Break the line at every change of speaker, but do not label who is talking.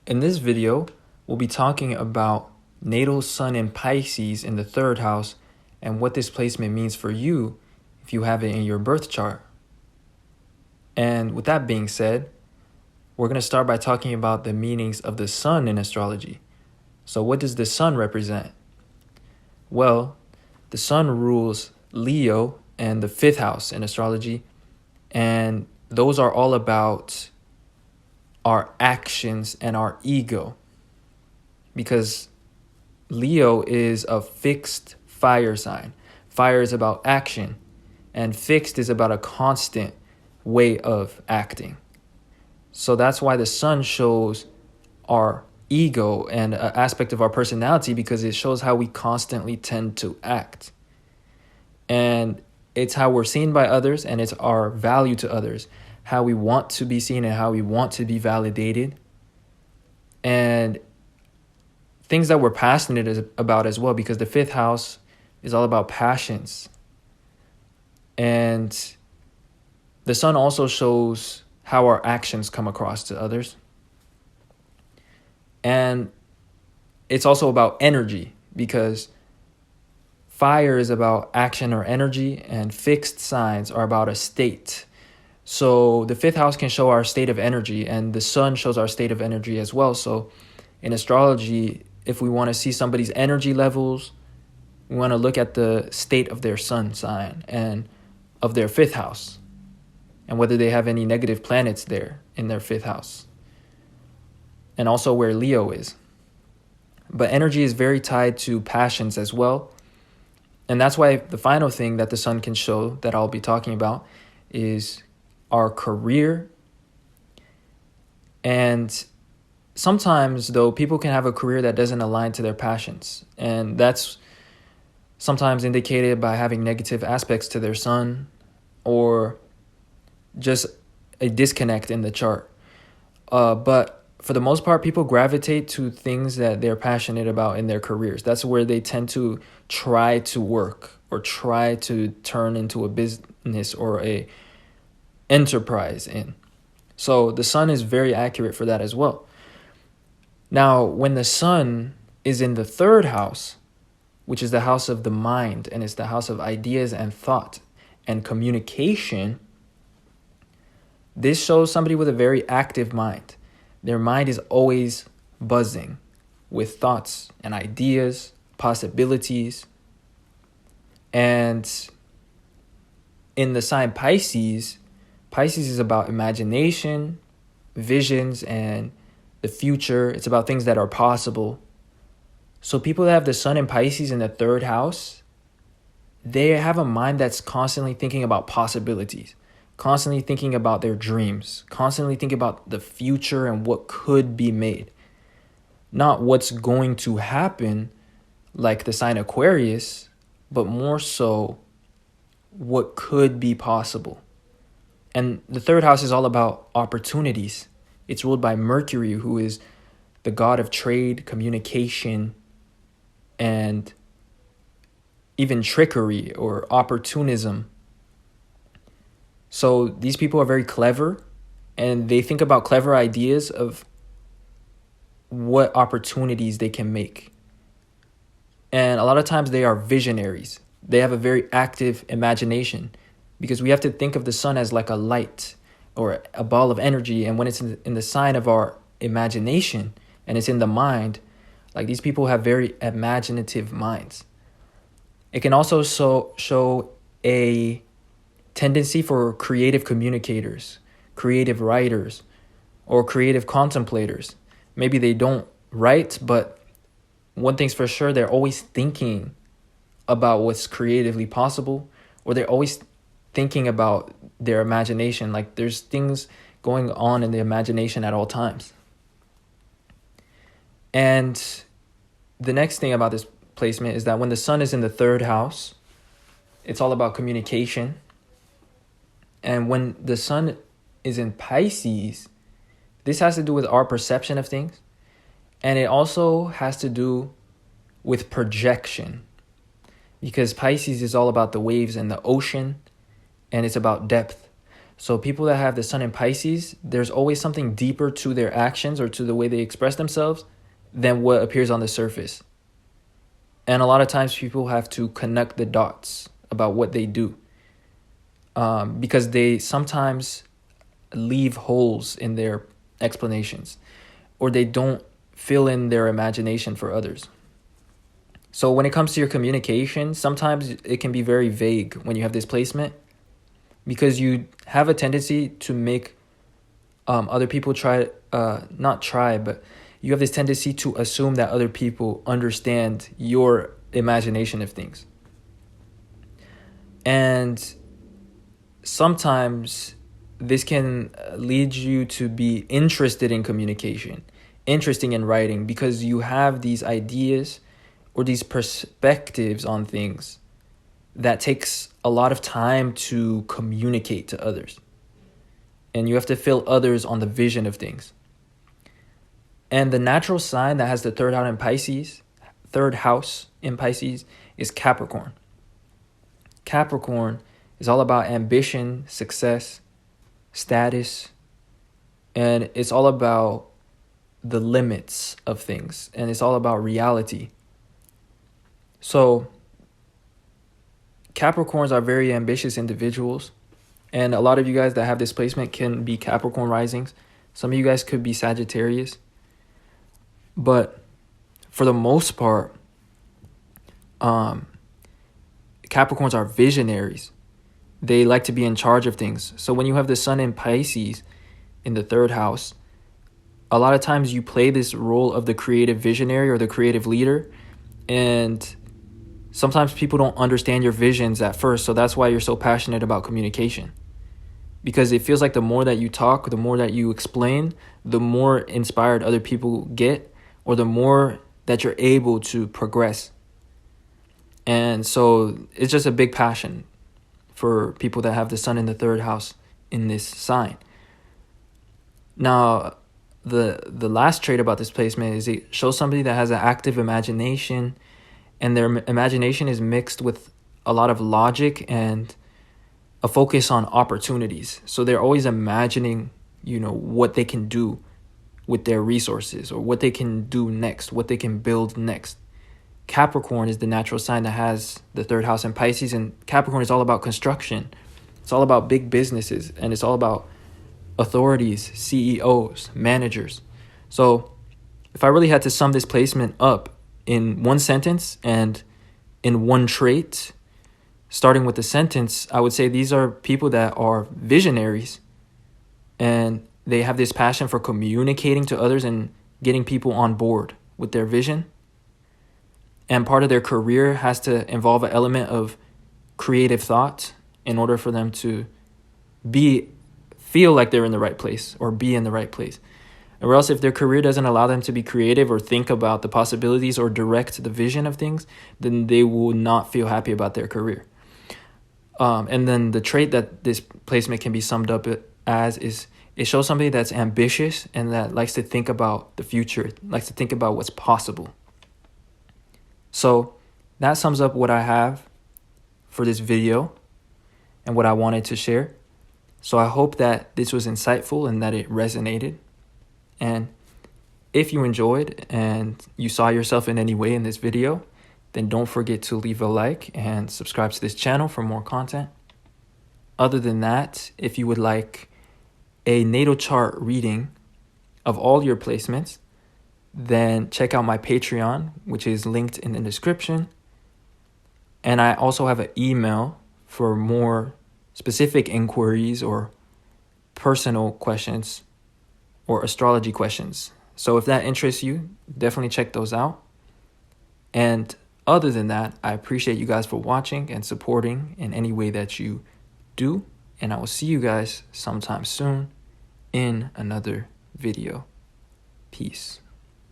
In this video, we'll be talking about natal sun in Pisces in the third house and what this placement means for you if you have it in your birth chart. And with that being said, we're going to start by talking about the meanings of the sun in astrology. So what does the sun represent? Well, the sun rules Leo and the fifth house in astrology, and those are all about our actions and our ego, because Leo is a fixed fire sign. Fire is about action, and fixed is about a constant way of acting. So that's why the sun shows our ego and an aspect of our personality, because it shows how we constantly tend to act. And it's how we're seen by others, and it's our value to others, how we want to be seen and how we want to be validated, and things that we're passionate about as well, because the fifth house is all about passions. And the sun also shows how our actions come across to others. And it's also about energy, because fire is about action or energy, and fixed signs are about a state. So the fifth house can show our state of energy, and the sun shows our state of energy as well. So in astrology, if we want to see somebody's energy levels, we want to look at the state of their sun sign and of their fifth house, and whether they have any negative planets there in their fifth house, and also where Leo is. But energy is very tied to passions as well. And that's why the final thing that the sun can show that I'll be talking about is our career. And sometimes, though, people can have a career that doesn't align to their passions. And that's sometimes indicated by having negative aspects to their sun, or just a disconnect in the chart. But for the most part, people gravitate to things that they're passionate about in their careers. That's where they tend to try to work or try to turn into a business or a enterprise in. So the sun is very accurate for that as well. Now, when the sun is in the third house, which is the house of the mind, and it's the house of ideas and thought and communication, this shows somebody with a very active mind. Their mind is always buzzing with thoughts and ideas, possibilities. And in the sign Pisces, Pisces is about imagination, visions, and the future. It's about things that are possible. So people that have the sun in Pisces in the third house, they have a mind that's constantly thinking about possibilities, constantly thinking about their dreams, constantly thinking about the future and what could be made. Not what's going to happen like the sign Aquarius, but more so what could be possible. And the third house is all about opportunities. It's ruled by Mercury, who is the god of trade, communication, and even trickery or opportunism. So these people are very clever, and they think about clever ideas of what opportunities they can make. And a lot of times they are visionaries. They have a very active imagination, because we have to think of the sun as like a light or a ball of energy. And when it's in the sign of our imagination and it's in the mind, like, these people have very imaginative minds. It can also show a tendency for creative communicators, creative writers, or creative contemplators. Maybe they don't write, but one thing's for sure, they're always thinking about what's creatively possible, or they're always thinking about their imagination. Like, there's things going on in the imagination at all times. And the next thing about this placement is that when the sun is in the third house, it's all about communication. And when the sun is in Pisces, this has to do with our perception of things. And it also has to do with projection, because Pisces is all about the waves and the ocean, and it's about depth. So people that have the sun in Pisces, there's always something deeper to their actions or to the way they express themselves than what appears on the surface. And a lot of times people have to connect the dots about what they do, because they sometimes leave holes in their explanations, or they don't fill in their imagination for others. So when it comes to your communication, sometimes it can be very vague when you have this placement, because you have a tendency to make other people but you have this tendency to assume that other people understand your imagination of things. And sometimes this can lead you to be interested in communication, interesting in writing, because you have these ideas or these perspectives on things that takes a lot of time to communicate to others. And you have to fill others on the vision of things. And the natural sign that has the third house in Pisces is Capricorn. Capricorn is all about ambition, success, status, and it's all about the limits of things, and it's all about reality. So Capricorns are very ambitious individuals, and a lot of you guys that have this placement can be Capricorn risings. Some of you guys could be Sagittarius, but for the most part, Capricorns are visionaries. They like to be in charge of things. So when you have the sun in Pisces in the third house, a lot of times you play this role of the creative visionary or the creative leader, and sometimes people don't understand your visions at first. So that's why you're so passionate about communication, because it feels like the more that you talk, the more that you explain, the more inspired other people get, or the more that you're able to progress. And so it's just a big passion for people that have the sun in the third house in this sign. Now, the last trait about this placement is it shows somebody that has an active imagination, and their imagination is mixed with a lot of logic and a focus on opportunities. So they're always imagining, what they can do with their resources, or what they can do next, what they can build next. Capricorn is the natural sign that has the third house in Pisces, and Capricorn is all about construction. It's all about big businesses, and it's all about authorities, CEOs, managers. So if I really had to sum this placement up in one sentence and in one trait, starting with the sentence, I would say these are people that are visionaries, and they have this passion for communicating to others and getting people on board with their vision. And part of their career has to involve an element of creative thought in order for them to feel like they're in the right place or be in the right place. Or else if their career doesn't allow them to be creative or think about the possibilities or direct the vision of things, then they will not feel happy about their career. And then the trait that this placement can be summed up as is it shows somebody that's ambitious and that likes to think about the future, likes to think about what's possible. So that sums up what I have for this video and what I wanted to share. So I hope that this was insightful and that it resonated. And if you enjoyed and you saw yourself in any way in this video, then don't forget to leave a like and subscribe to this channel for more content. Other than that, if you would like a natal chart reading of all your placements, then check out my Patreon, which is linked in the description. And I also have an email for more specific inquiries or personal questions or astrology questions. So if that interests you, definitely check those out. And other than that, I appreciate you guys for watching and supporting in any way that you do. And I will see you guys sometime soon in another video. Peace.